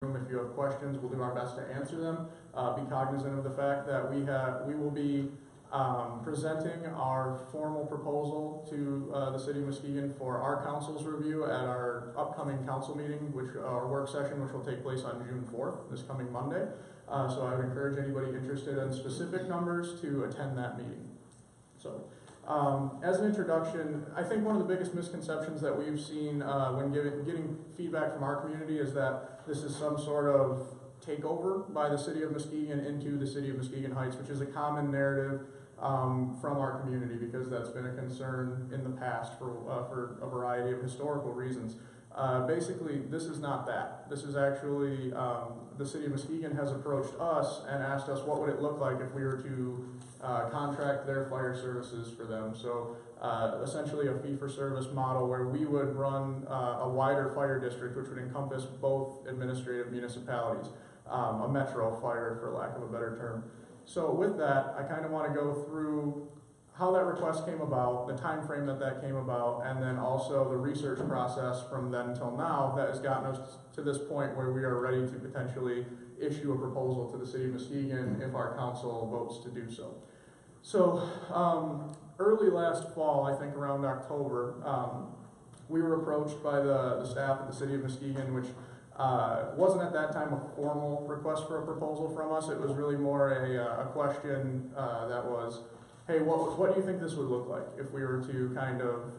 If you have questions, we'll do our best to answer them. Be cognizant of the fact that we will be presenting our formal proposal to the City of Muskegon for our council's review at our upcoming council meeting, our work session, which will take place on June 4th, this coming Monday. So I would encourage anybody interested in specific numbers to attend that meeting. So, as an introduction, I think one of the biggest misconceptions that we've seen when getting feedback from our community is that this is some sort of takeover by the City of Muskegon into the City of Muskegon Heights, which is a common narrative from our community because that's been a concern in the past for a variety of historical reasons. Basically, this is not that. This is actually, the City of Muskegon has approached us and asked us what would it look like if we were to contract their fire services for them. So essentially a fee-for-service model where we would run a wider fire district, which would encompass both administrative municipalities, a metro fire for lack of a better term. So with that, I kind of want to go through how that request came about, the time frame that came about, and then also the research process from then till now that has gotten us to this point where we are ready to potentially issue a proposal to the City of Muskegon if our council votes to do so. So early last fall, I think around October, we were approached by the staff at the City of Muskegon, which wasn't at that time a formal request for a proposal from us. It was really more a question that was, hey, what do you think this would look like if we were to kind of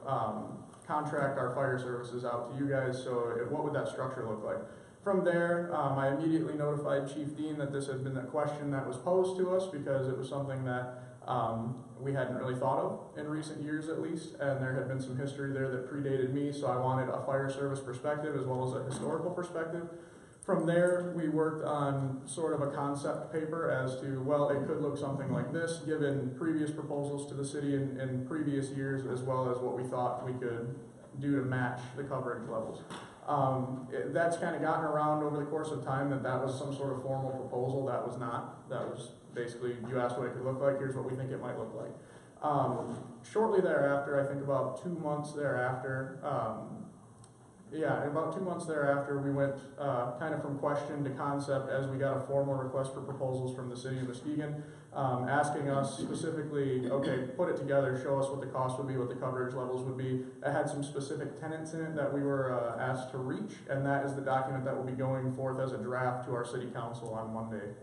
contract our fire services out to you guys? So what would that structure look like? From there, I immediately notified Chief Dean that this had been a question that was posed to us because it was something that we hadn't really thought of in recent years at least, and there had been some history there that predated me, so I wanted a fire service perspective as well as a historical perspective. From there, we worked on sort of a concept paper as to, well, it could look something like this, given previous proposals to the city in previous years, as well as what we thought we could do to match the coverage levels. That's kind of gotten around over the course of time that was some sort of formal proposal. That was not. That was basically, you asked what it could look like, here's what we think it might look like. Shortly thereafter, I think about 2 months thereafter, about 2 months thereafter, we went kind of from question to concept as we got a formal request for proposals from the City of Muskegon, asking us specifically, okay, put it together, show us what the cost would be, what the coverage levels would be. It had some specific tenets in it that we were asked to reach, and that is the document that will be going forth as a draft to our City Council on Monday.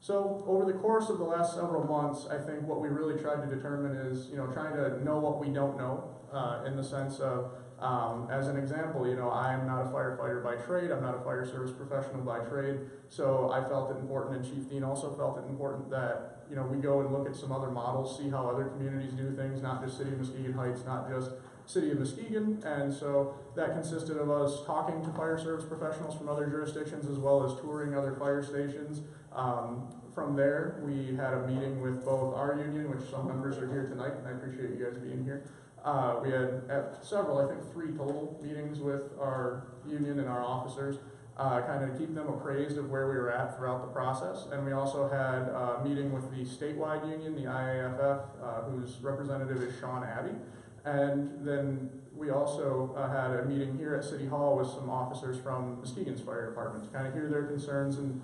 So over the course of the last several months, I think what we really tried to determine is, trying to know what we don't know, in the sense of, as an example, I am not a firefighter by trade, I'm not a fire service professional by trade, so I felt it important, and Chief Dean also felt it important that, we go and look at some other models, see how other communities do things, not just City of Muskegon Heights, not just City of Muskegon, and so that consisted of us talking to fire service professionals from other jurisdictions as well as touring other fire stations. From there, we had a meeting with both our union, which some members are here tonight, and I appreciate you guys being here. We had several, I think 3 total meetings with our union and our officers, kind of keep them appraised of where we were at throughout the process. And we also had a meeting with the statewide union, the IAFF, whose representative is Sean Abbey. And then we also had a meeting here at City Hall with some officers from Muskegon's fire department to kind of hear their concerns and,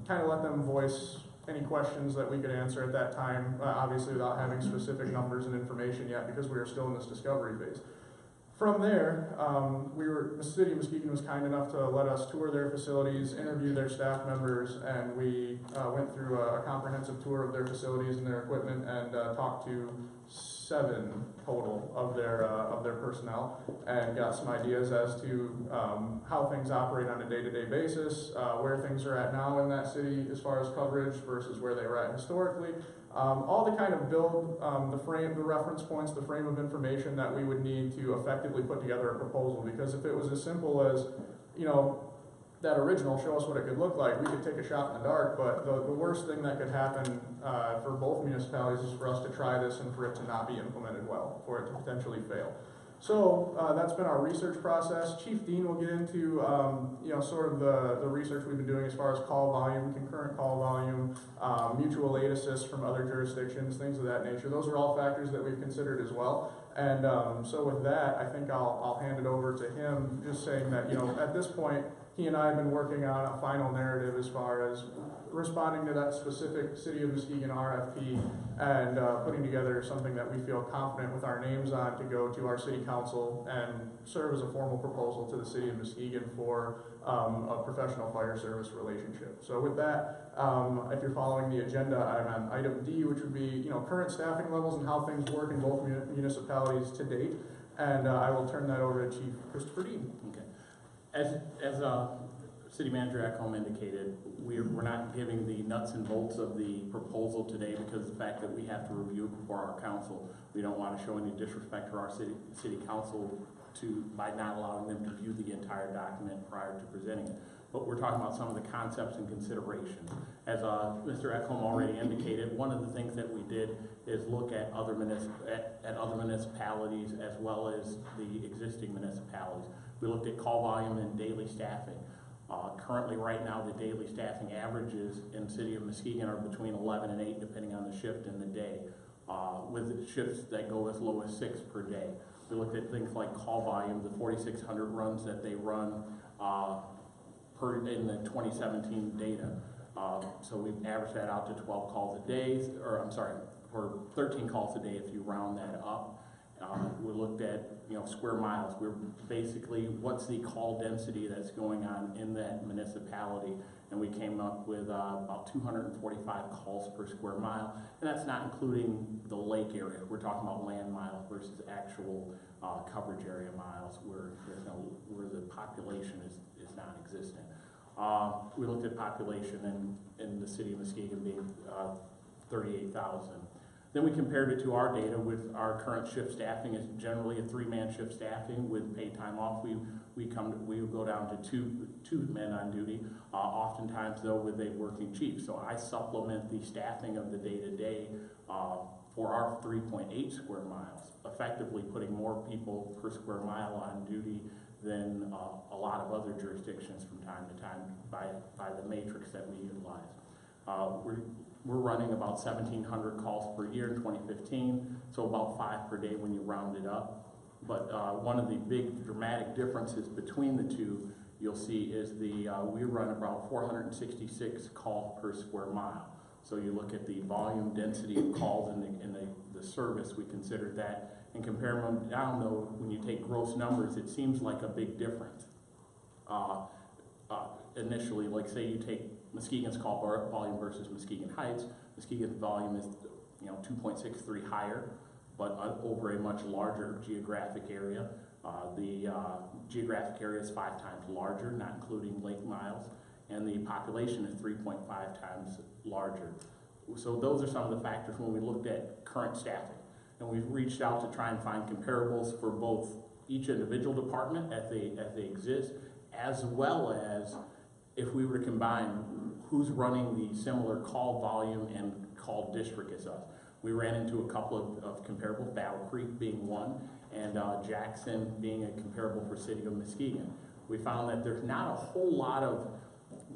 kind of let them voice any questions that we could answer at that time, obviously without having specific numbers and information yet because we were still in this discovery phase. From there, the City of Muskegon was kind enough to let us tour their facilities, interview their staff members, and we went through a comprehensive tour of their facilities and their equipment and talked to 7 total of their personnel and got some ideas as to how things operate on a day-to-day basis, where things are at now in that city as far as coverage versus where they were at historically, all to kind of build the reference points, the frame of information that we would need to effectively put together a proposal. Because if it was as simple as, that original, show us what it could look like, we could take a shot in the dark, but the worst thing that could happen for both municipalities is for us to try this and for it to not be implemented well, for it to potentially fail. So that's been our research process. Chief Dean will get into sort of the research we've been doing as far as call volume, concurrent call volume, mutual aid assist from other jurisdictions, things of that nature. Those are all factors that we've considered as well. And so with that, I think I'll hand it over to him, just saying that at this point, he and I have been working on a final narrative as far as responding to that specific City of Muskegon RFP and putting together something that we feel confident with our names on to go to our city council and serve as a formal proposal to the City of Muskegon for a professional fire service relationship. So with that, if you're following the agenda, I'm on item D, which would be current staffing levels and how things work in both municipalities to date. And I will turn that over to Chief Christopher Dean. Okay. As City Manager Ekholm indicated, we're not giving the nuts and bolts of the proposal today because of the fact that we have to review it before our council. We don't want to show any disrespect to our city council by not allowing them to view the entire document prior to presenting it. But we're talking about some of the concepts and considerations. As Mr. Ekholm already indicated, one of the things that we did is look at other municipalities as well as the existing municipalities. We looked at call volume and daily staffing. Currently, right now, the daily staffing averages in the City of Muskegon are between 11 and 8, depending on the shift in the day, with shifts that go as low as 6 per day. We looked at things like call volume, the 4,600 runs that they run in the 2017 data. So we've averaged that out to 12 calls a day, or 13 calls a day if you round that up. We looked at square miles. We're basically what's the call density that's going on in that municipality, and we came up with about 245 calls per square mile, and that's not including the lake area. We're talking about land miles versus actual coverage area miles, where the population is non-existent. We looked at population in the City of Muskegon being 38,000. Then we compared it to our data with our current shift staffing. Is generally a 3-man shift staffing with paid time off. We would go down to two men on duty, oftentimes though with a working chief. So I supplement the staffing of the day-to-day for our 3.8 square miles, effectively putting more people per square mile on duty than a lot of other jurisdictions from time to time by the matrix that we utilize. We're running about 1,700 calls per year in 2015, so about 5 per day when you round it up. But one of the big dramatic differences between the two, you'll see, is we run about 466 calls per square mile. So you look at the volume density of calls in the service, we considered that, and compare them down though, when you take gross numbers, it seems like a big difference. Initially, like say you take Muskegon's call volume versus Muskegon Heights. Muskegon's volume is 2.63 higher, but over a much larger geographic area. The geographic area is 5 times larger, not including lake miles, and the population is 3.5 times larger. So those are some of the factors when we looked at current staffing. And we've reached out to try and find comparables for both each individual department as they exist, as well as if we were to combine who's running the similar call volume and call district as us. We ran into a couple of comparables, Battle Creek being one, and Jackson being a comparable for City of Muskegon. We found that there's not a whole lot of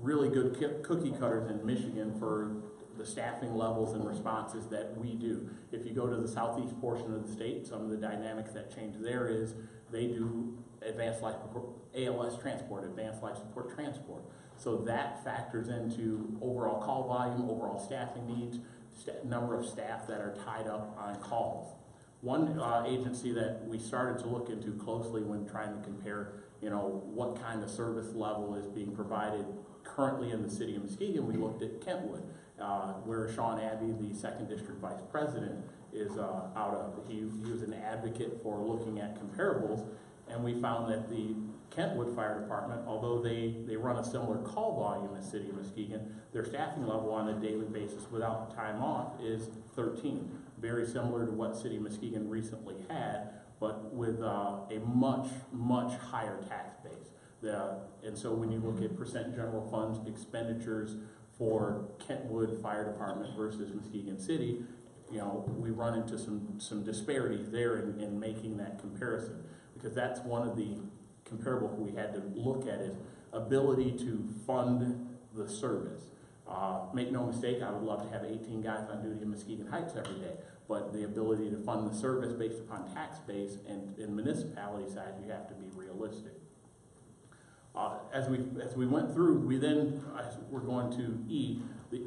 really good cookie cutters in Michigan for the staffing levels and responses that we do. If you go to the southeast portion of the state, some of the dynamics that change there is they do advanced life support, ALS transport, advanced life support transport. So that factors into overall call volume, overall staffing needs, number of staff that are tied up on calls. One agency that we started to look into closely when trying to compare, what kind of service level is being provided currently in the City of Muskegon, we looked at Kentwood, where Sean Abbey, the 2nd District Vice President, is out of. He was an advocate for looking at comparables, and we found that the Kentwood Fire Department, although they run a similar call volume as City of Muskegon, their staffing level on a daily basis without time off is 13. Very similar to what City of Muskegon recently had, but with a much, much higher tax base. And so when you look at percent general funds expenditures for Kentwood Fire Department versus Muskegon City, we run into some disparities there in making that comparison, because that's one of the comparables we had to look at is ability to fund the service. Make no mistake, I would love to have 18 guys on duty in Muskegon Heights every day, but the ability to fund the service based upon tax base and in municipality size, you have to be realistic. As we went through, we then, as we're going to E,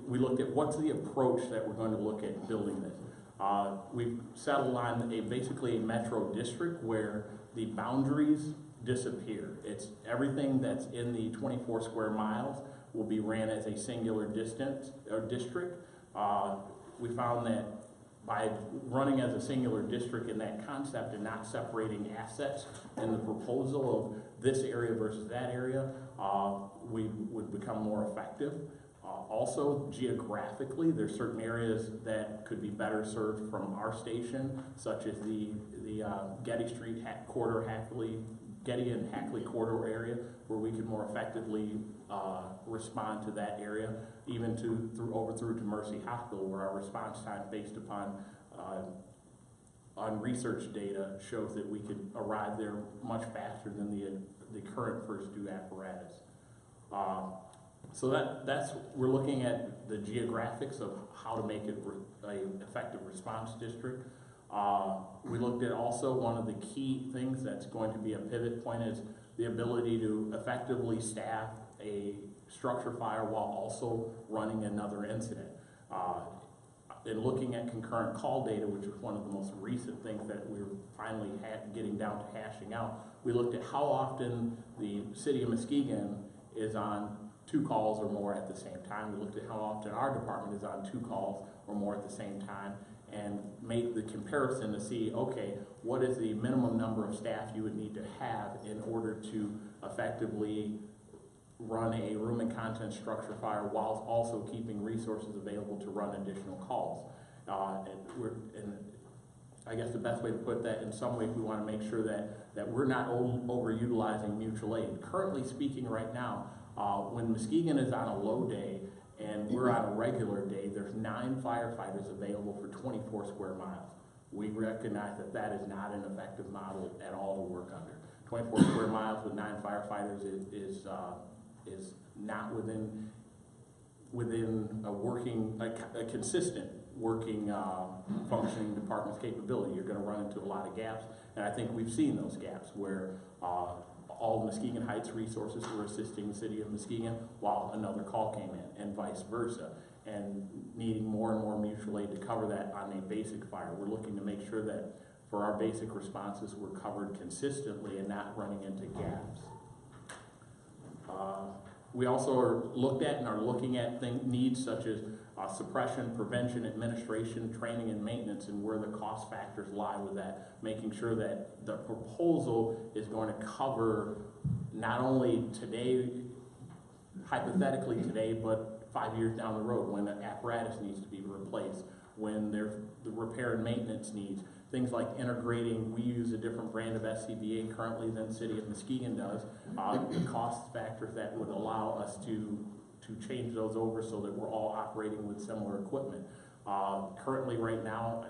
we looked at what's the approach that we're going to look at building this. We've settled on basically a metro district where the boundaries disappear. It's everything that's in the 24 square miles will be ran as a singular distance or district. We found that by running as a singular district in that concept and not separating assets in the proposal of this area versus that area, we would become more effective. Also, geographically, there's certain areas that could be better served from our station, such as the Getty Street corridor, Getty and Hackley corridor area, where we could more effectively respond to that area, even through to Mercy Hospital, where our response time based upon on research data shows that we could arrive there much faster than the current first due apparatus. So we're looking at the geographics of how to make it an effective response district. We looked at also one of the key things that's going to be a pivot point is the ability to effectively staff a structure fire while also running another incident. In looking at concurrent call data, which was one of the most recent things that we're finally getting down to hashing out, we looked at how often the city of Muskegon is on 2 calls or more at the same time. We looked at how often our department is on 2 calls or more at the same time, and made the comparison to see, okay, what is the minimum number of staff you would need to have in order to effectively run a room and contents structure fire while also keeping resources available to run additional calls. And I guess the best way to put that, in some ways, we want to make sure that we're not overutilizing mutual aid. Currently speaking right now, when Muskegon is on a low day and we're on a regular day, there's 9 firefighters available for 24 square miles. We recognize that that is not an effective model at all to work under. 24 square miles with 9 firefighters is not within a consistent working functioning department's capability. You're going to run into a lot of gaps, and I think we've seen those gaps where all Muskegon Heights resources were assisting the city of Muskegon while another call came in, and vice versa, and needing more and more mutual aid to cover that on a basic fire. We're looking to make sure that for our basic responses we're covered consistently and not running into gaps. We also are looked at and are looking at needs such as suppression, prevention, administration, training, and maintenance, and where the cost factors lie with that, making sure that the proposal is going to cover not only today, hypothetically today, but 5 years down the road when the apparatus needs to be replaced, when there's the repair and maintenance needs, things like integrating. We use a different brand of SCBA currently than the city of Muskegon does. The cost factors that would allow us to change those over so that we're all operating with similar equipment. Currently, right now,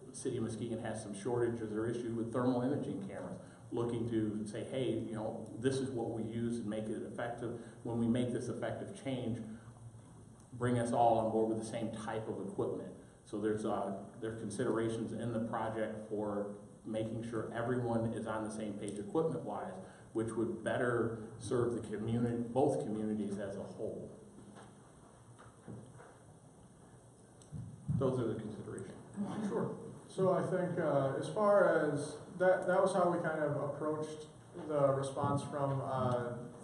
the city of Muskegon has some shortages or issues with thermal imaging cameras, looking to say, hey, you know, this is what we use and make it effective. When we make this effective change, bring us all on board with the same type of equipment. So there's considerations in the project for making sure everyone is on the same page equipment-wise, which would better serve the community, both communities as a whole. Those are the considerations. Sure. So I think as far as that was how we kind of approached the response from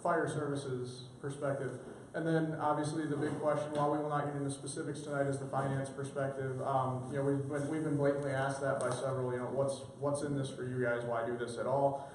fire services perspective. And then obviously the big question, while we will not get into specifics tonight, is the finance perspective. You know, we've been blatantly asked that by several, you know, what's in this for you guys? Why do this at all?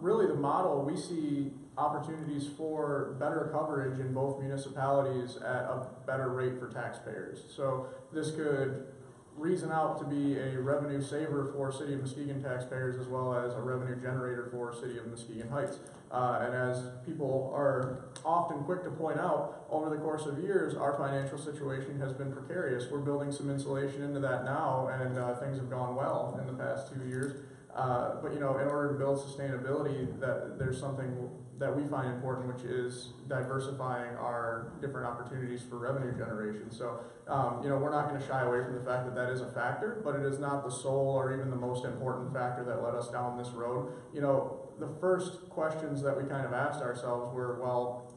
Really the model, we see opportunities for better coverage in both municipalities at a better rate for taxpayers. So this could reason out to be a revenue saver for City of Muskegon taxpayers as well as a revenue generator for City of Muskegon Heights. And as people are often quick to point out, over the course of years, our financial situation has been precarious. We're building some insulation into that now, and things have gone well in the past 2 years. But in order to build sustainability, that there's something that we find important, which is diversifying our different opportunities for revenue generation. So, we're not going to shy away from the fact that that is a factor, but it is not the sole or even the most important factor that led us down this road. The first questions that we kind of asked ourselves were, well,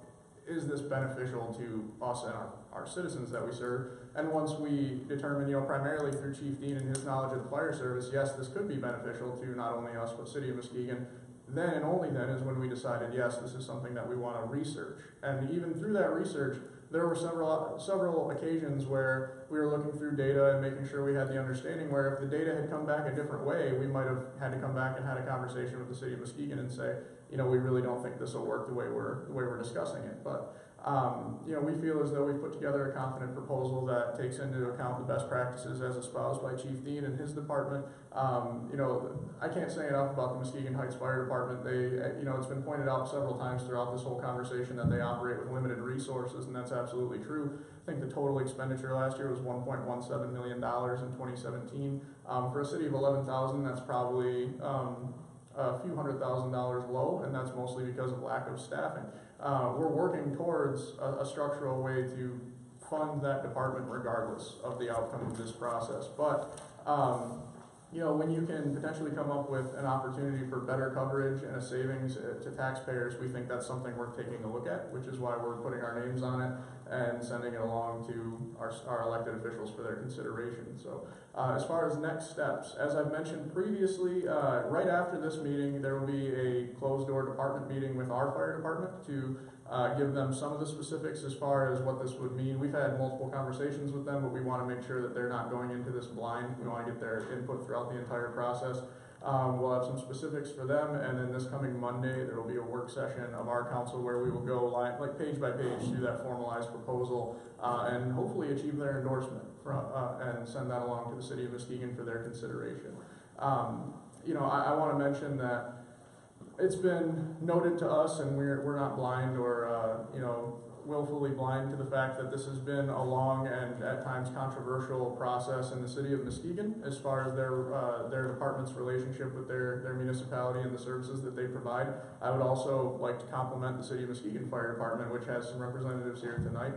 is this beneficial to us and our citizens that we serve? And once we determined, primarily through Chief Dean and his knowledge of the fire service, yes, this could be beneficial to not only us, but City of Muskegon, then and only then is when we decided, yes, this is something that we want to research. And even through that research, there were several occasions where we were looking through data and making sure we had the understanding where if the data had come back a different way, we might have had to come back and had a conversation with the City of Muskegon and say, we really don't think this will work the way we're discussing it. But we feel as though we've put together a confident proposal that takes into account the best practices as espoused by Chief Dean and his department. I can't say enough about the Muskegon Heights Fire Department. They, it's been pointed out several times throughout this whole conversation that they operate with limited resources, and that's absolutely true. I think the total expenditure last year was $1.17 million in 2017. For a city of 11,000, that's probably a few $100,000s low, and that's mostly because of lack of staffing. We're working towards a structural way to fund that department regardless of the outcome of this process. But when you can potentially come up with an opportunity for better coverage and a savings to taxpayers, we think that's something worth taking a look at, which is why we're putting our names on it and sending it along to our elected officials for their consideration. So as far as next steps, as I've mentioned previously, right after this meeting, there will be a closed-door department meeting with our fire department to give them some of the specifics as far as what this would mean. We've had multiple conversations with them, but we want to make sure that they're not going into this blind. We want to get their input throughout the entire process. We'll have some specifics for them, and then this coming Monday, there will be a work session of our council where we will go like page by page through that formalized proposal and hopefully achieve their endorsement and send that along to the City of Muskegon for their consideration. I want to mention that it's been noted to us, and we're not blind or willfully blind to the fact that this has been a long and at times controversial process in the City of Muskegon as far as their department's relationship with their municipality and the services that they provide. I would also like to compliment the City of Muskegon Fire Department, which has some representatives here tonight,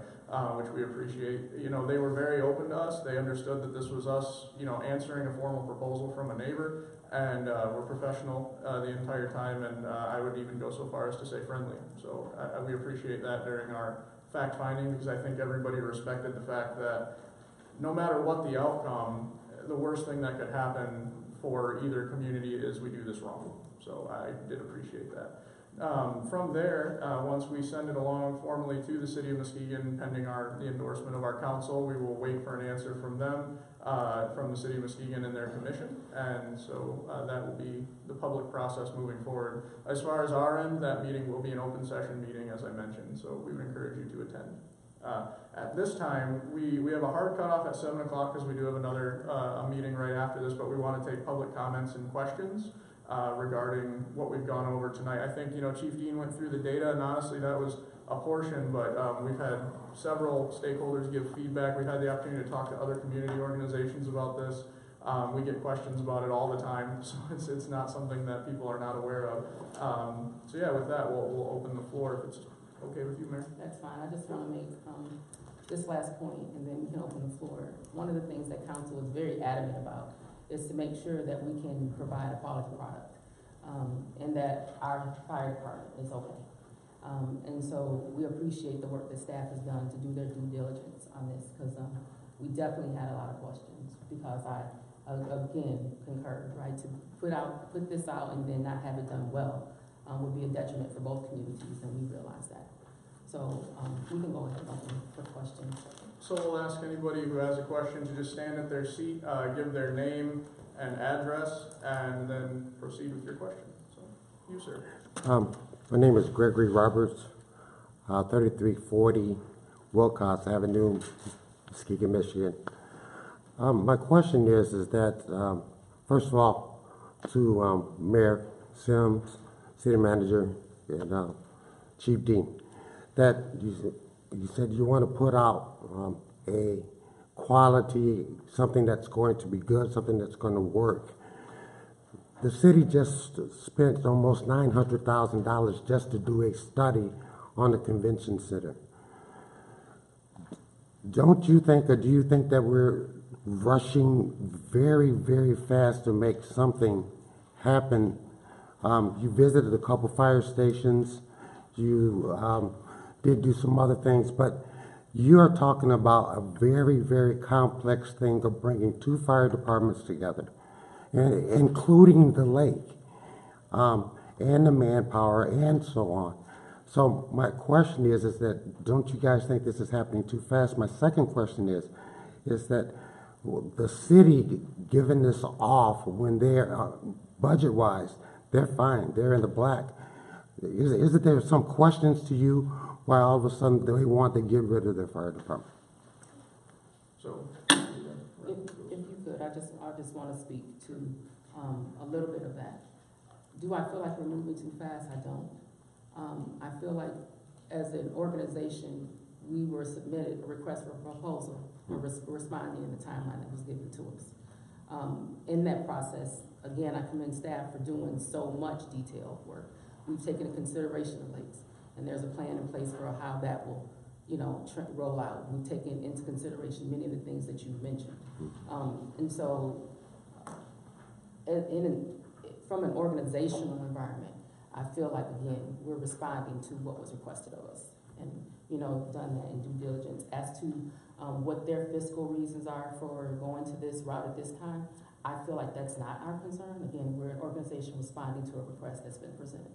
which we appreciate. They were very open to us. They understood that this was us, answering a formal proposal from a neighbor, and we're professional the entire time, and I would even go so far as to say friendly. So we appreciate that during our fact finding, because I think everybody respected the fact that no matter what the outcome, the worst thing that could happen for either community is we do this wrong. So I did appreciate that. From there, once we send it along formally to the City of Muskegon, pending the endorsement of our council, we will wait for an answer from them, from the City of Muskegon and their commission, and so that will be the public process moving forward. As far as our end, that meeting will be an open session meeting, as I mentioned, so we would encourage you to attend. At this time, we have a hard cutoff at 7 o'clock because we do have another a meeting right after this, but we want to take public comments and questions regarding what we've gone over tonight. I think, Chief Dean went through the data, and honestly, that was a portion, but we've had several stakeholders give feedback. We've had the opportunity to talk to other community organizations about this. We get questions about it all the time, so it's not something that people are not aware of. So yeah, with that, we'll open the floor if it's okay with you, Mayor. That's fine. I just want to make this last point, and then we can open the floor. One of the things that council is very adamant about is to make sure that we can provide a quality product, and that our fire department is okay. And so we appreciate the work that staff has done to do their due diligence on this, because we definitely had a lot of questions, because I again concur, right? To put this out and then not have it done well would be a detriment for both communities, and we realize that. So we can go ahead and open for questions. So we'll ask anybody who has a question to just stand at their seat, give their name and address, and then proceed with your question. So, you, sir. My name is Gregory Roberts, 3340 Wilcox Avenue, Muskegon, Michigan. My question is that, first of all, to Mayor Sims, City Manager, and Chief Dean, that you said you want to put out a quality, something that's going to be good, something that's going to work. the city just spent almost $900,000 just to do a study on the convention center. Don't you think, or do you think that we're rushing very, very fast to make something happen? You visited a couple fire stations, you did do some other things, but you're talking about a very, very complex thing of bringing two fire departments together, and including the lake, and the manpower, and so on. So my question is that don't you guys think this is happening too fast? My second question is that the city giving this off when they're budget-wise, they're fine, they're in the black. Isn't there some questions to you why all of a sudden they want to get rid of their fire department? So, If you could, I just want to speak to a little bit of that. Do I feel like we're moving too fast? I don't. I feel like as an organization, we were submitted a request for a proposal, or responding in the timeline that was given to us. In that process, again, I commend staff for doing so much detailed work. We've taken into consideration the lakes, and there's a plan in place for how that will, roll out. We've taken into consideration many of the things that you've mentioned. And so, from an organizational environment, I feel like, again, we're responding to what was requested of us, and, done that in due diligence. As to what their fiscal reasons are for going to this route at this time, I feel like that's not our concern. Again, we're an organization responding to a request that's been presented.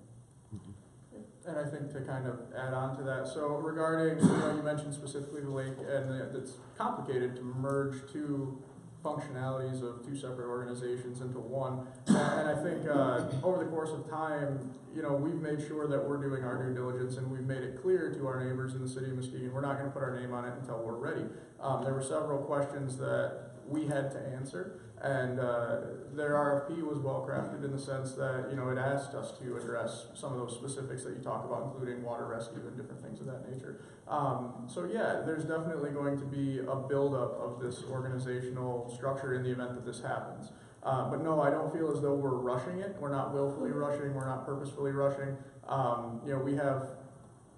and I think to kind of add on to that, so regarding, you mentioned specifically the lake, and it's complicated to merge two functionalities of two separate organizations into one. And I think over the course of time, we've made sure that we're doing our due diligence, and we've made it clear to our neighbors in the city of Muskegon, we're not going to put our name on it until we're ready. There were several questions that we had to answer, and their RFP was well crafted in the sense that, it asked us to address some of those specifics that you talk about, including water rescue and different things of that nature. So yeah, there's definitely going to be a buildup of this organizational structure in the event that this happens. But no, I don't feel as though we're rushing it. We're not willfully rushing. We're not purposefully rushing. We have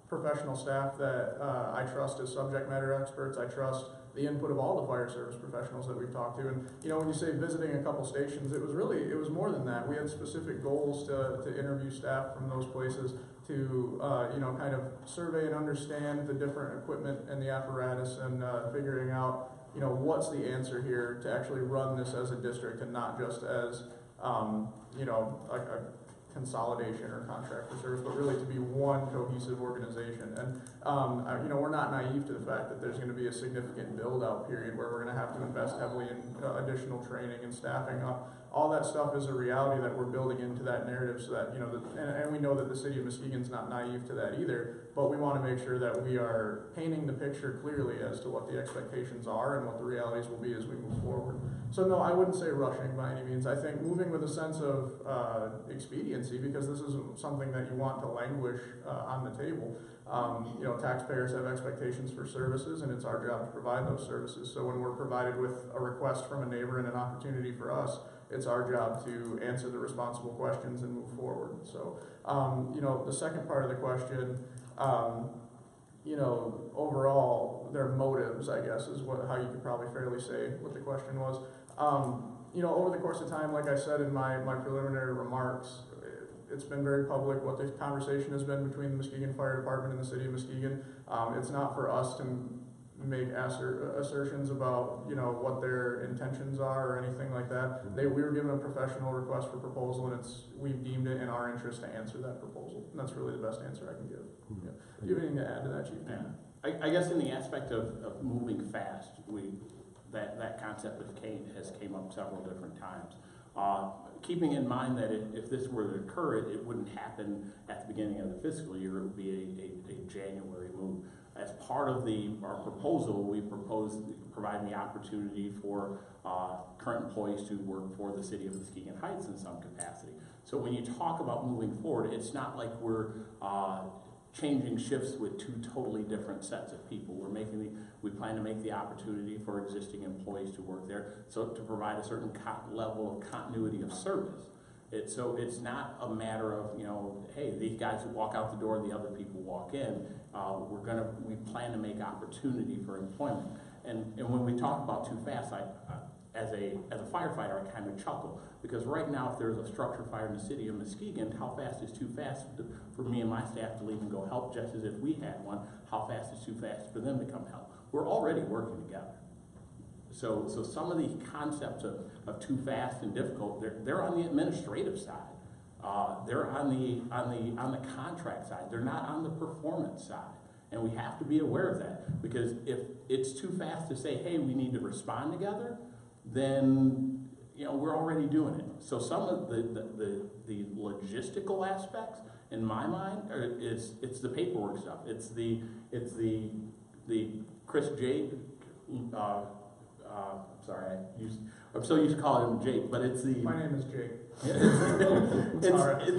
professional staff that I trust as subject matter experts. I trust the input of all the fire service professionals that we've talked to. And, when you say visiting a couple stations, it was more than that. We had specific goals to interview staff from those places to, kind of survey and understand the different equipment and the apparatus, and figuring out, what's the answer here to actually run this as a district and not just as, a consolidation or contract for service, but really to be one cohesive organization. And, we're not naive to the fact that there's going to be a significant build-out period where we're going to have to invest heavily in additional training and staffing up. All that stuff is a reality that we're building into that narrative, so that, and we know that the city of Muskegon's not naive to that either, but we want to make sure that we are painting the picture clearly as to what the expectations are and what the realities will be as we move forward. So no, I wouldn't say rushing by any means. I think moving with a sense of expediency, because this is something that you want to languish on the table. Taxpayers have expectations for services, and it's our job to provide those services. So when we're provided with a request from a neighbor and an opportunity for us, it's our job to answer the responsible questions and move forward. So, the second part of the question, overall, their motives, I guess, is how you could probably fairly say what the question was. Over the course of time, like I said in my preliminary remarks, it's been very public what the conversation has been between the Muskegon Fire Department and the City of Muskegon. It's not for us to make assertions about, what their intentions are or anything like that. We were given a professional request for proposal, and we've deemed it in our interest to answer that proposal. And that's really the best answer I can give. Yeah. Do you have anything to add to that, Chief? Yeah. I guess in the aspect of moving fast, that concept has came up several different times. Keeping in mind that if this were to occur, it wouldn't happen at the beginning of the fiscal year. It would be a January move. As part of our proposal, we proposed providing the opportunity for current employees to work for the city of Muskegon Heights in some capacity. So when you talk about moving forward, it's not like we're changing shifts with two totally different sets of people. We plan to make the opportunity for existing employees to work there, so to provide a certain level of continuity of service. So it's not a matter of, you know, hey, these guys walk out the door, the other people walk in. We plan to make opportunity for employment. And when we talk about too fast, as a firefighter, I kind of chuckle, because right now, if there's a structure fire in the city of Muskegon, how fast is too fast for me and my staff to leave and go help, just as if we had one? How fast is too fast for them to come help? We're already working together. So some of the concepts of too fast and difficult, they're on the administrative side. They're on the contract side. They're not on the performance side. And we have to be aware of that, because if it's too fast to say, hey, we need to respond together, then, you know, we're already doing it. So some of the logistical aspects, in my mind, it's the paperwork stuff. It's the Chris Jake. I'm so used to calling him Jake, but it's the. My name is Jake.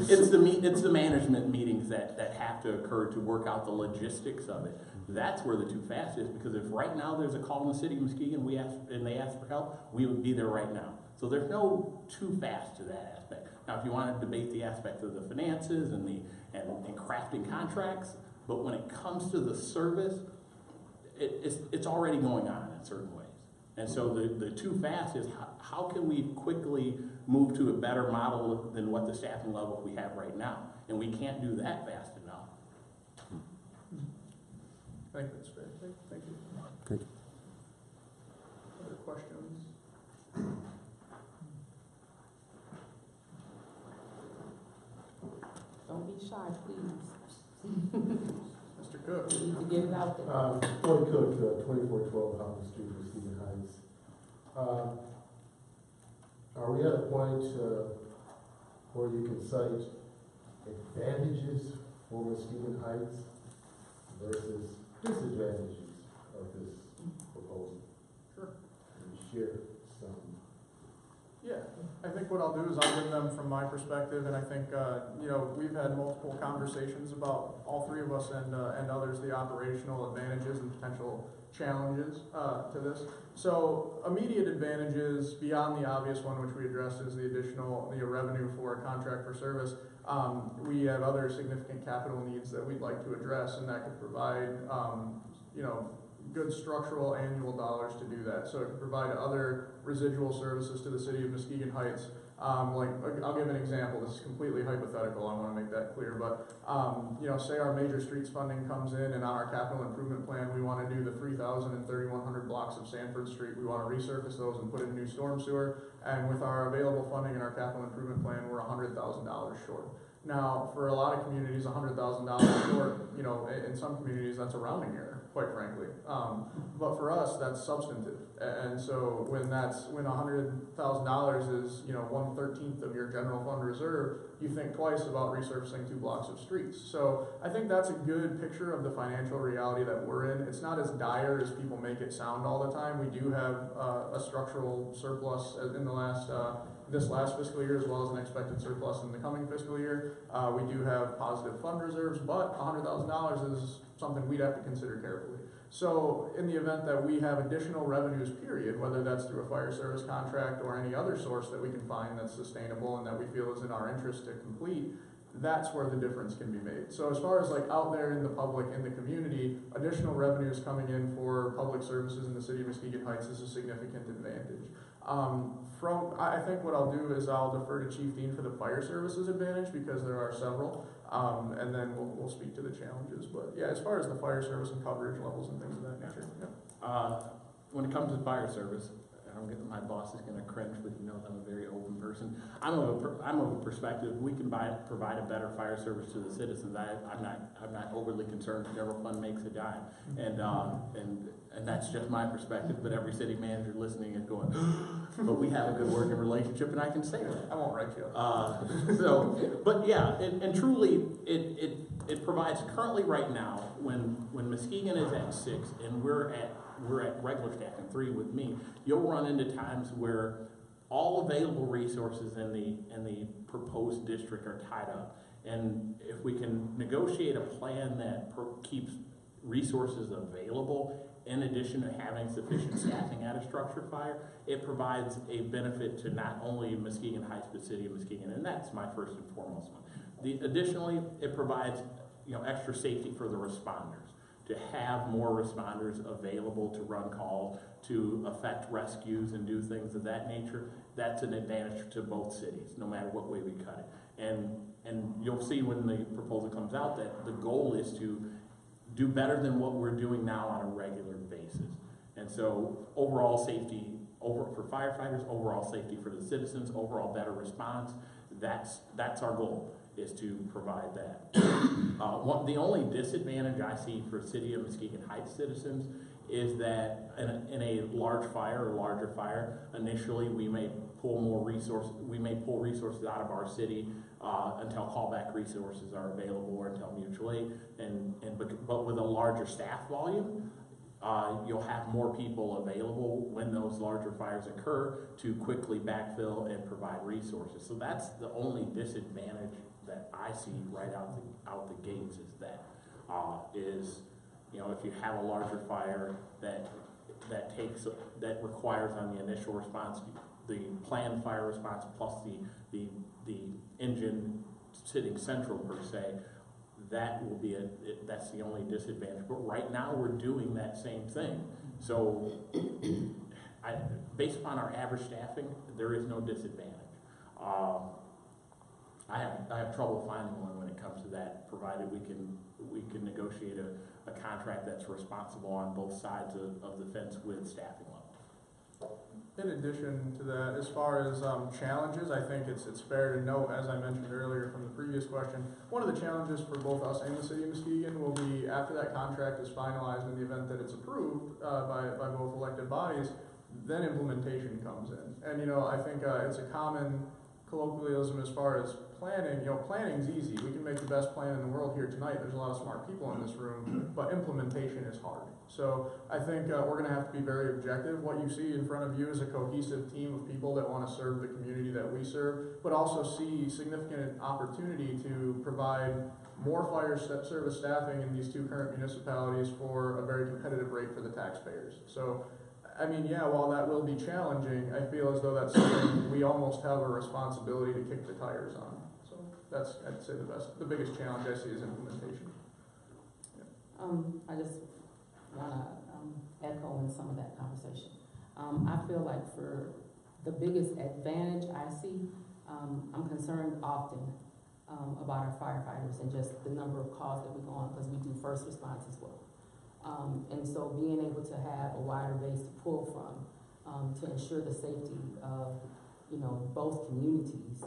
It's the management meetings that have to occur to work out the logistics of it. That's where the too fast is, because if right now there's a call in the city of Muskegon, they ask for help, we would be there right now. So there's no too fast to that aspect. Now, if you want to debate the aspect of the finances and crafting contracts, but when it comes to the service, it's already going on in certain ways. And so the too fast is how can we quickly move to a better model than what the staffing level we have right now? And we can't do that fast enough. I think that's fair. Thank you. Thank you. Other questions? Don't be shy, please. Mr. Cook. You need to get it out there. Floyd Cook, 2412 Houghton Street, Muskegon Heights. Are we at a point where you can cite advantages for Muskegon Heights versus disadvantages of this proposal? Sure. Can you share some? Yeah, I think what I'll do is I'll give them from my perspective, and I think, you know, we've had multiple conversations about, all three of us and others, the operational advantages and potential challenges to this. So immediate advantages beyond the obvious one, which we addressed, is the additional revenue for a contract for service. We have other significant capital needs that we'd like to address, and that could provide, you know, good structural annual dollars to do that. So it could provide other residual services to the city of Muskegon Heights. Like, I'll give an example. This is completely hypothetical. I want to make that clear. But, you know, say our major streets funding comes in, and on our capital improvement plan, we want to do the 3,000 and 3,100 blocks of Sanford Street. We want to resurface those and put in new storm sewer. And with our available funding in our capital improvement plan, we're $100,000 short. Now, for a lot of communities, $100,000 short, you know, in some communities, that's a rounding error, quite frankly. But for us, that's substantive. And so when $100,000 is, you know, 1/13 of your general fund reserve, you think twice about resurfacing 2 blocks of streets. So I think that's a good picture of the financial reality that we're in. It's not as dire as people make it sound all the time. We do have a structural surplus in this last fiscal year, as well as an expected surplus in the coming fiscal year. We do have positive fund reserves, but $100,000 is something we'd have to consider carefully. So in the event that we have additional revenues, period, whether that's through a fire service contract or any other source that we can find that's sustainable and that we feel is in our interest to complete, that's where the difference can be made. So as far as like out there in the public, in the community, additional revenues coming in for public services in the city of Muskegon Heights is a significant advantage. I think what I'll do is I'll defer to Chief Dean for the fire services advantage, because there are several, and then we'll speak to the challenges. But yeah, as far as the fire service and coverage levels and things of that nature. Yeah. When it comes to fire service, my boss is going to cringe, but he knows I'm a very open person. I'm of a perspective, we can provide a better fire service to the citizens. I'm not overly concerned. The general fund makes a dime, and that's just my perspective. But every city manager listening is going, but we have a good working relationship, and I can say that. I won't write you up. But yeah, and truly, it provides currently right now when Muskegon is at 6 and we're at regular staffing 3 with me, you'll run into times where all available resources in the proposed district are tied up. And if we can negotiate a plan that keeps resources available, in addition to having sufficient staffing at a structure fire, it provides a benefit to not only Muskegon Heights, but City of Muskegon, and that's my first and foremost one. Additionally, it provides, extra safety for the responders, to have more responders available to run calls, to effect rescues and do things of that nature. That's an advantage to both cities, no matter what way we cut it. And you'll see when the proposal comes out that the goal is to do better than what we're doing now on a regular basis. And so overall safety for firefighters, overall safety for the citizens, overall better response, that's our goal, is to provide that. The only disadvantage I see for City of Muskegon Heights citizens is that in a large fire or larger fire, initially we may pull resources out of our city until callback resources are available or until mutual aid. But with a larger staff volume, you'll have more people available when those larger fires occur to quickly backfill and provide resources. So that's the only disadvantage that I see right out the gates, is that if you have a larger fire that requires on the initial response the planned fire response plus the engine sitting central per se, that's the only disadvantage. But right now we're doing that same thing. So based upon our average staffing, there is no disadvantage. I have trouble finding one when it comes to that, provided we can negotiate a contract that's responsible on both sides of the fence with staffing level. In addition to that, as far as challenges, I think it's fair to note, as I mentioned earlier from the previous question, one of the challenges for both us and the City of Muskegon will be, after that contract is finalized, in the event that it's approved by both elected bodies, then implementation comes in. And I think it's a common colloquialism as far as planning. Planning's easy. We can make the best plan in the world here tonight. There's a lot of smart people in this room, but implementation is hard. So I think we're going to have to be very objective. What you see in front of you is a cohesive team of people that want to serve the community that we serve, but also see significant opportunity to provide more fire service staffing in these two current municipalities for a very competitive rate for the taxpayers. So while that will be challenging, I feel as though that's something we almost have a responsibility to kick the tires on. So that's, I'd say, the biggest challenge I see is implementation. I just want to echo in some of that conversation. I feel like for the biggest advantage I see, I'm concerned often about our firefighters and just the number of calls that we go on, because we do first response as well. And so being able to have a wider base to pull from to ensure the safety of both communities,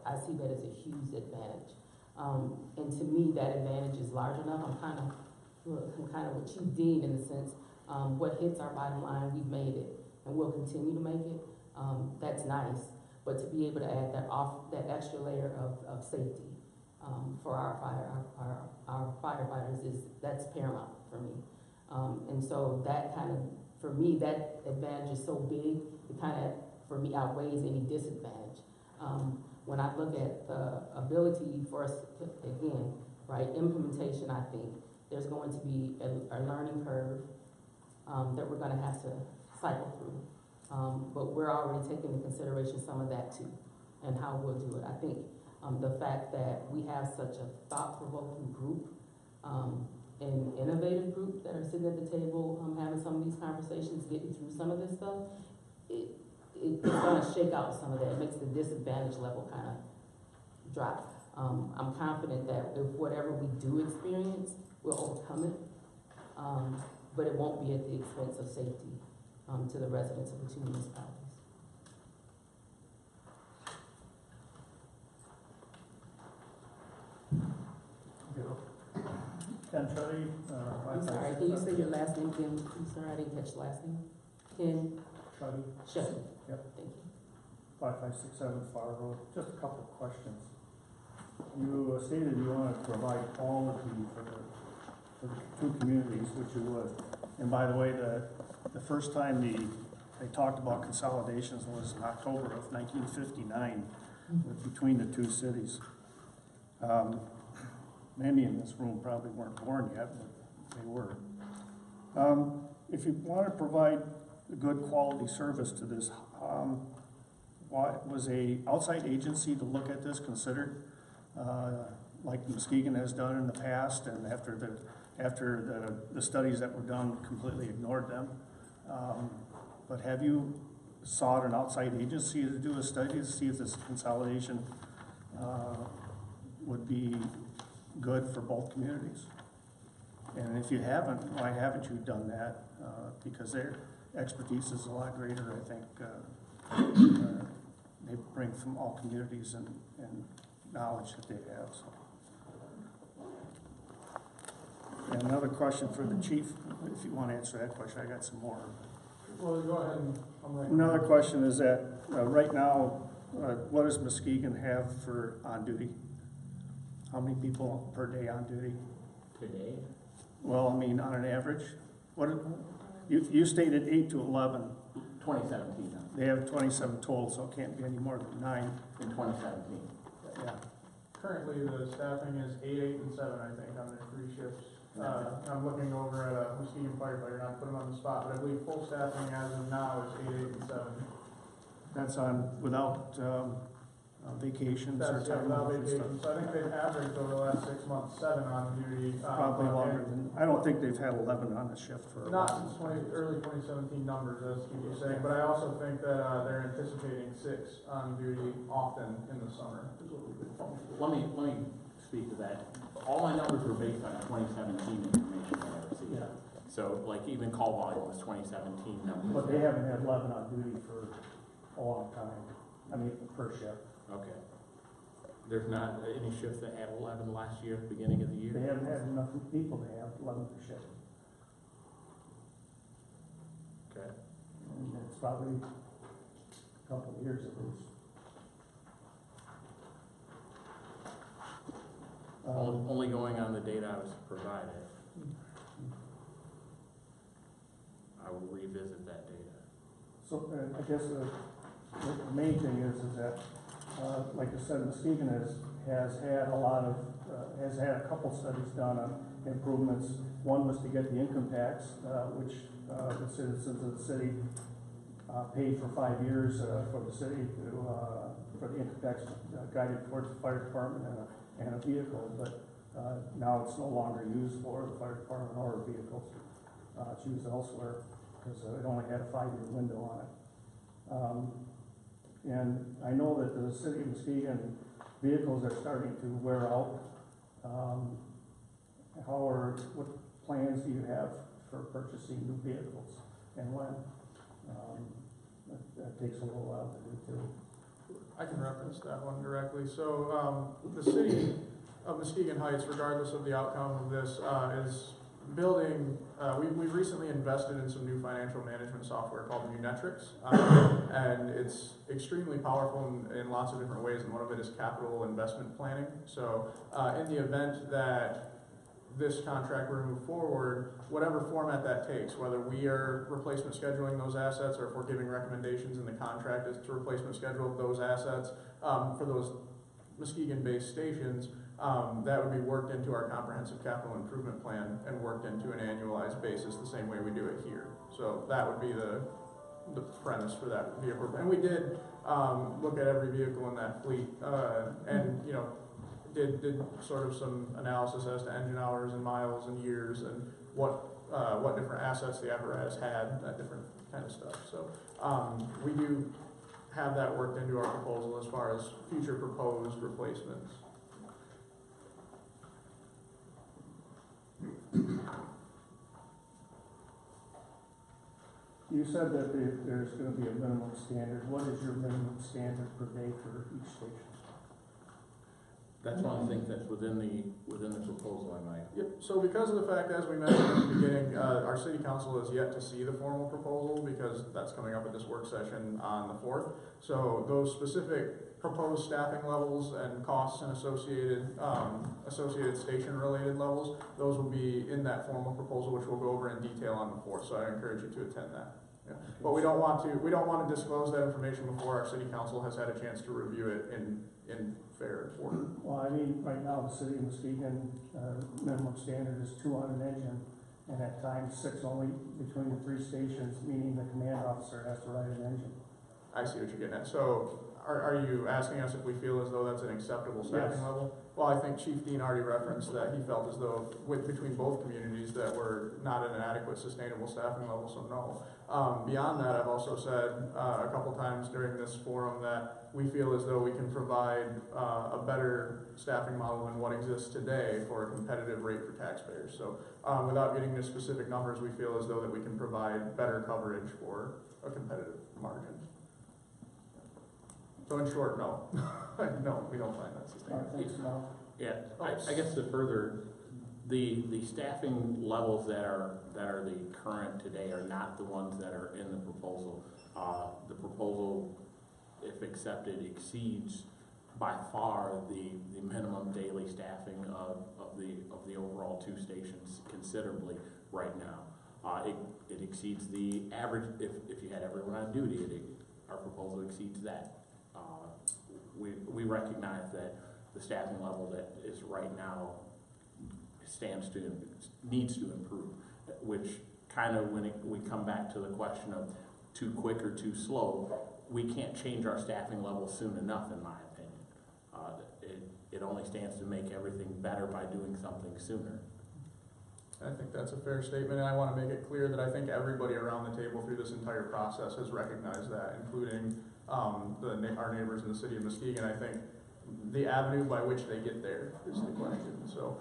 I see that as a huge advantage. And to me, that advantage is large enough. I'm kind of with Chief Dean in the sense, what hits our bottom line, we've made it, and we'll continue to make it. That's nice, but to be able to add that extra layer of safety for our firefighters that's paramount for me. And so that for me, that advantage is so big, it for me, outweighs any disadvantage. When I look at the ability for us, again, implementation, I think there's going to be a learning curve that we're going to have to cycle through. But we're already taking into consideration some of that too, and how we'll do it. I think the fact that we have such a thought-provoking group, an innovative group that are sitting at the table having some of these conversations, getting through some of this stuff, it's going to shake out some of that. It makes the disadvantage level kind of drop. I'm confident that if whatever we do experience, we'll overcome it, but it won't be at the expense of safety to the residents of the two municipalities. Ken Truddy, I'm sorry, can you say your last name again? I'm sorry, I didn't catch the last name. Ken Truddy. Shepard. Yep. Thank you. 5567 Far Road. Just a couple of questions. You stated you want to provide quality for the two communities, which you would. And by the way, the first time they talked about consolidations was in October of 1959 between the two cities. Many in this room probably weren't born yet, but they were. If you want to provide a good quality service to this, was a outside agency to look at this considered, like Muskegon has done in the past, and after the studies that were done completely ignored them? But have you sought an outside agency to do a study to see if this consolidation would be good for both communities? And if you haven't, why haven't you done that? Because their expertise is a lot greater, I think. They bring from all communities and knowledge that they have. So. And another question for the chief, if you want to answer that question, I got some more. Well, go ahead and I'm ready. Another question is that right now, what does Muskegon have for on duty? How many people per day on duty? Today? Well, I mean, on an average. What you stated 8 to 11. 2017, huh? They have 27 total, so it can't be any more than 9. In 2017. Yeah. Currently, the staffing is 8, 8, and 7, I think, on their 3 shifts. I'm looking over at a Muskegon firefighter, not to put him on the spot, but I believe full staffing as of now is 8, 8, and 7. That's on without vacations or That's time without off and vacation. stuff. So I think they've averaged over the last 6 months 7 on duty. Probably longer than. I don't think they've had 11 on the shift for a Not while. since early 2017 numbers, as you were saying, but I also think that they're anticipating 6 on duty often in the summer. Is what we've been told. Let me speak to that. All my numbers were based on 2017 information that I received. Yeah. So like even call volume was 2017 numbers. But they haven't had 11 on duty for a long time. I mean, per shift. Okay. There's not any shifts that had 11 last year, at the beginning of the year? They haven't had enough people to have 11 per shift. Okay. And it's probably a couple of years at least. Only going on the data I was provided. I will revisit that data. So I guess the main thing is that, like I said, Muskegon has had a lot of, has had a couple studies done on improvements. One was to get the income tax, which the citizens of the city paid for 5 years for the city to, for the income tax guided towards the fire department and a vehicle, but now it's no longer used for the fire department or vehicles. It's used elsewhere because it only had a 5-year window on it. And I know that the city of Muskegon vehicles are starting to wear out. What plans do you have for purchasing new vehicles and when? That takes a little while to do too. I can reference that one directly. So the city of Muskegon Heights, regardless of the outcome of this, is building, we've recently invested in some new financial management software called Munetrics, and it's extremely powerful in lots of different ways, and one of it is capital investment planning. So in the event that this contract were to move forward, whatever format that takes, whether we are replacement scheduling those assets or if we're giving recommendations in the contract as to replacement schedule those assets for those Muskegon-based stations, that would be worked into our comprehensive capital improvement plan and worked into an annualized basis the same way we do it here. So that would be the premise for that vehicle. And we did look at every vehicle in that fleet and, you know, did sort of some analysis as to engine hours and miles and years and what different assets the apparatus had, that different kind of stuff. So we do have that worked into our proposal as far as future proposed replacements. You said that there's going to be a minimum standard. What is your minimum standard per day for each station? That's one of the things that's within the proposal I might. Yep, so because of the fact, as we mentioned at the beginning, our city council has yet to see the formal proposal because that's coming up at this work session on the 4th. So those specific proposed staffing levels and costs and associated station-related levels, those will be in that formal proposal, which we'll go over in detail on the 4th. So I encourage you to attend that. Yeah. But we don't want to disclose that information before our city council has had a chance to review it in fair order. Well, I mean, right now, the city of Muskegon minimum standard is 2 on an engine, and at times 6 only between the 3 stations, meaning the command officer has to ride an engine. I see what you're getting at. So are you asking us if we feel as though that's an acceptable staffing Yes. level? Well, I think Chief Dean already referenced that he felt as though between both communities that we're not at an adequate sustainable staffing level, so no. Beyond that, I've also said a couple times during this forum that we feel as though we can provide a better staffing model than what exists today for a competitive rate for taxpayers. So without getting into specific numbers, we feel as though that we can provide better coverage for a competitive margin. So in short, no. No, we don't find that All sustainable. right, thanks, Mel. Yeah, I guess the staffing levels that are the current today are not the ones that are in the proposal. The proposal, if accepted, exceeds by far the minimum daily staffing of the overall 2 stations considerably right now. It exceeds the average, if you had everyone on duty, our proposal exceeds that. We recognize that the staffing level that is right now needs to improve, which kind of when we come back to the question of too quick or too slow, we can't change our staffing level soon enough, in my opinion. It only stands to make everything better by doing something sooner. I think that's a fair statement, and I want to make it clear that I think everybody around the table through this entire process has recognized that, including our neighbors in the city of Muskegon. I think the avenue by which they get there is the question. So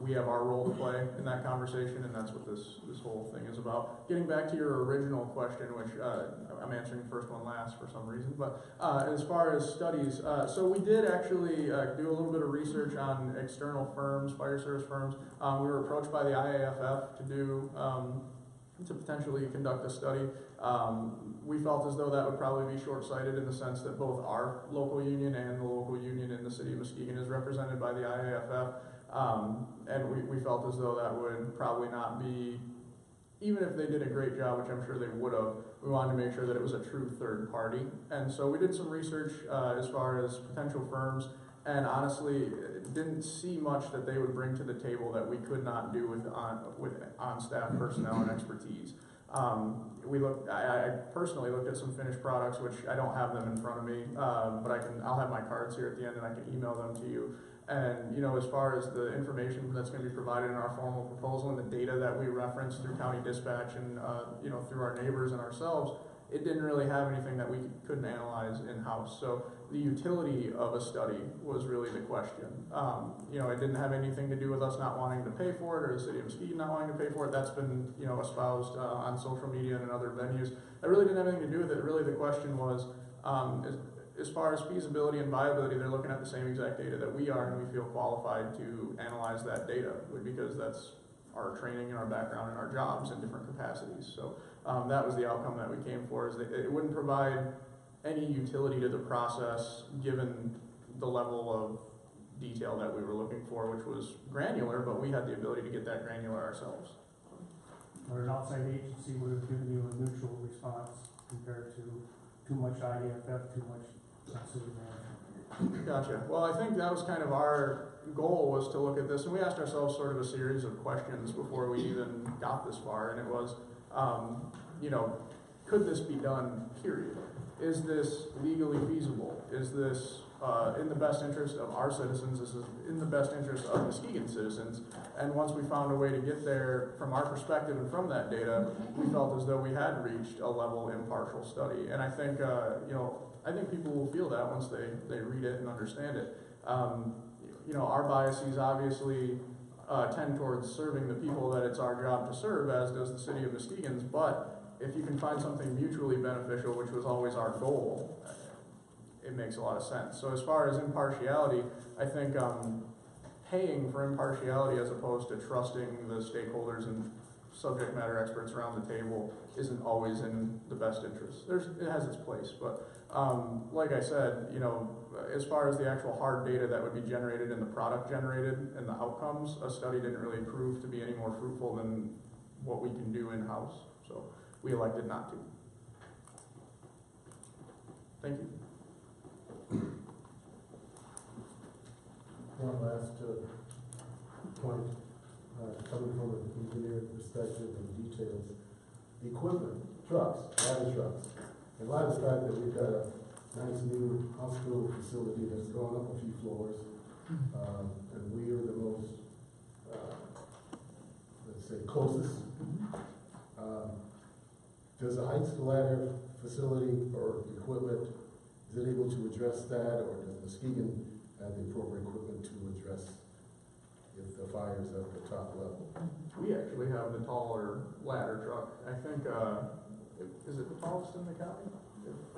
we have our role to play in that conversation, and that's what this whole thing is about. Getting back to your original question, which I'm answering the first one last for some reason, but as far as studies, so we did actually do a little bit of research on external firms, fire service firms. We were approached by the IAFF to potentially conduct a study. We felt as though that would probably be short-sighted in the sense that both our local union and the local union in the city of Muskegon is represented by the IAFF. And we felt as though that would probably not be, even if they did a great job, which I'm sure they would have, we wanted to make sure that it was a true third party. And so we did some research as far as potential firms, and honestly didn't see much that they would bring to the table that we could not do with on-staff personnel and expertise. I personally looked at some finished products, which I don't have them in front of me, but I'll have my cards here at the end and I can email them to you. And, as far as the information that's going to be provided in our formal proposal and the data that we reference through county dispatch and, through our neighbors and ourselves, it didn't really have anything that we couldn't analyze in-house. So the utility of a study was really the question. It didn't have anything to do with us not wanting to pay for it or the city of Muskegon not wanting to pay for it. That's been, espoused on social media and in other venues. That really didn't have anything to do with it. Really the question was, as far as feasibility and viability, they're looking at the same exact data that we are, and we feel qualified to analyze that data because that's our training and our background and our jobs in different capacities. So that was the outcome that we came for, is that it wouldn't provide any utility to the process given the level of detail that we were looking for, which was granular, but we had the ability to get that granular ourselves. Or an outside agency would have given you a neutral response compared to too much IDFF, too much city management. Gotcha. Well, I think that was kind of our goal, was to look at this, and we asked ourselves sort of a series of questions before we even got this far, and it was, could this be done, period? Is this legally feasible? Is this in the best interest of our citizens? Is this in the best interest of Muskegon citizens? And once we found a way to get there from our perspective and from that data, we felt as though we had reached a level impartial study. And I think, I think people will feel that once they read it and understand it. Our biases obviously tend towards serving the people that it's our job to serve, as does the city of Muskegon's, but if you can find something mutually beneficial, which was always our goal, it makes a lot of sense. So as far as impartiality, I think paying for impartiality as opposed to trusting the stakeholders and subject matter experts around the table isn't always in the best interest. It has its place, but like I said, as far as the actual hard data that would be generated and the product generated and the outcomes, a study didn't really prove to be any more fruitful than what we can do in-house. So we elected not to. Thank you. One last point. coming from an engineering perspective and details, equipment, trucks, ladder trucks. In light of the fact that we've got a nice new hospital facility that's gone up a few floors, and we are the most, let's say, closest. Does the Heights ladder facility or equipment, is it able to address that, or does Muskegon have the appropriate equipment to address if the fire's at the top level? We actually have the taller ladder truck. I think, is it the tallest in the county?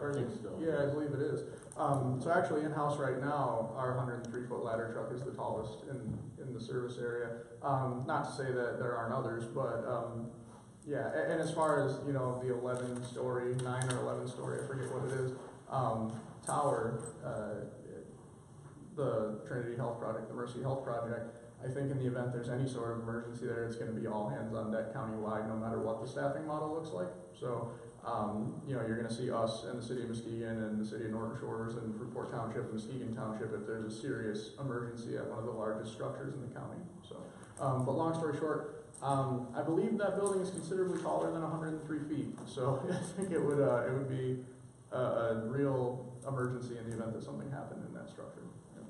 I think so. Yeah, I believe it is. So actually in-house right now, our 103-foot ladder truck is the tallest in the service area. Not to say that there aren't others, but, yeah, and as far as, you know, the 11-story, 9 or 11-story, I forget what it is, tower, the Trinity Health Project, the Mercy Health Project, I think in the event there's any sort of emergency there, it's gonna be all hands on deck countywide, no matter what the staffing model looks like. So, you know, you're gonna see us and the city of Muskegon and the city of Norton Shores and Fruitport Township and Muskegon Township if there's a serious emergency at one of the largest structures in the county. So, but long story short, I believe that building is considerably taller than 103 feet. So I think it would be a real emergency in the event that something happened in that structure. Yeah.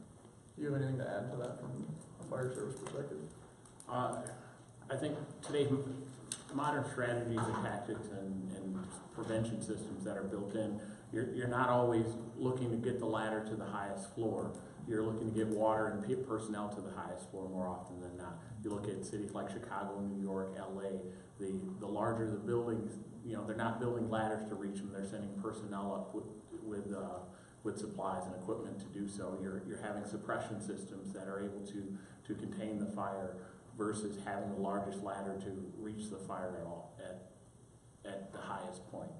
Do you have anything to add to that from a fire service perspective? I think today modern strategies and tactics and prevention systems that are built in, you're not always looking to get the ladder to the highest floor. You're looking to get water and personnel to the highest floor more often than not. You look at cities like Chicago, New York, LA, the larger the buildings, you know, they're not building ladders to reach them, they're sending personnel up with supplies and equipment to do so. You're having suppression systems that are able to contain the fire versus having the largest ladder to reach the fire at the highest point.